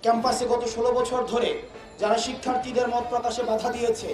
ক্যাম্পাসে গত 16 বছর ধরে যারা শিক্ষার্থীদের মত প্রকাশে বাধা দিয়েছে,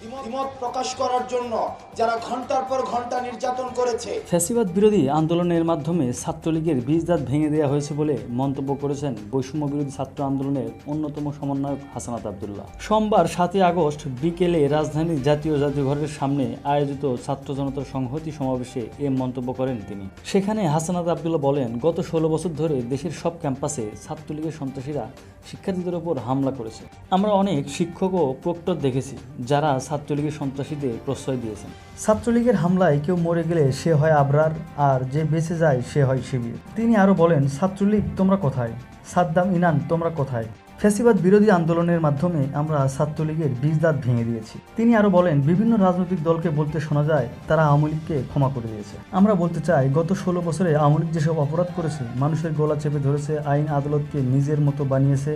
দ্বিমত প্রকাশ করার জন্য যারা ঘন্টার পর ঘন্টা নির্যাতন করেছে, ফ্যাসিবাদ বিরোধী আন্দোলনের মাধ্যমে ছাত্রলীগের বীজদাঁত ভেঙে দেওয়া হয়েছে বলে মন্তব্য করেছেন বৈষম্য বিরোধী ছাত্র আন্দোলনের অন্যতম সমন্বয়ক হাসানাত আব্দুল্লাহ। সোমবার 7 আগস্ট বিকেলে রাজধানীর জাতীয় জাদুঘরের সামনে আয়োজিত ছাত্র জনতার সংহতি সমাবেশে এ মন্তব্য করেন তিনি। সেখানে হাসানাত আব্দুল্লাহ বলেন, গত 16 বছর ধরে দেশের সব ক্যাম্পাসে ছাত্রলীগের সন্ত্রাসীরা শিক্ষার্থীদের ওপর হামলা করেছে। আমরা অনেক শিক্ষক ও প্রক্টর দেখেছি যারা ছাত্রলীগের সন্ত্রাসীদের প্রশ্রয় দিয়েছেন। ছাত্রলীগের হামলায় কেউ মরে গেলে সে হয় আবরার, আর যে বেঁচে যায় সে হয় শিবির। তিনি আরও বলেন, ছাত্রলীগ তোমরা কোথায়? সাদ্দাম, ইনান তোমরা কোথায়? ফ্যাসিবাদ বিরোধী আন্দোলনের মাধ্যমে আমরা ছাত্রলীগের বীজদাঁত ভেঙে দিয়েছি। তিনি আরও বলেন, বিভিন্ন রাজনৈতিক দলকে বলতে শোনা যায় তারা আওয়ামী লীগকে ক্ষমা করে দিয়েছে। আমরা বলতে চাই, গত 16 বছরে আওয়ামী লীগ যেসব অপরাধ করেছে, মানুষের গলা চেপে ধরেছে, আইন আদালতকে নিজের মতো বানিয়েছে,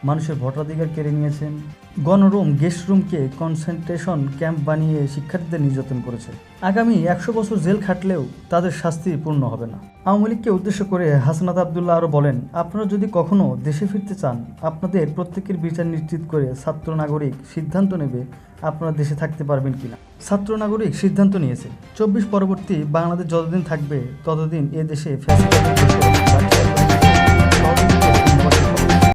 মানুষের ভোটাধিকার কেড়ে নিয়েছেন, গণরুম গেস্ট রুমকে কনসেন্ট্রেশন ক্যাম্প বানিয়ে শিক্ষার্থীদের নির্যাতন করেছে। আগামী 100 বছর জেল খাটলেও তাদের শাস্তি পূর্ণ হবে না। আওয়ামী লীগকে উদ্দেশ্য করে হাসানাত আব্দুল্লাহ আরও বলেন, আপনারা যদি কখনো দেশে ফিরতে চান, আপনাদের প্রত্যেকের বিচার নিশ্চিত করে ছাত্র নাগরিক সিদ্ধান্ত নেবে আপনারা দেশে থাকতে পারবেন কিনা। ছাত্র নাগরিক সিদ্ধান্ত নিয়েছে, 24 পরবর্তী বাংলাদেশ যতদিন থাকবে ততদিন এ দেশে ফ্যাসিবাদ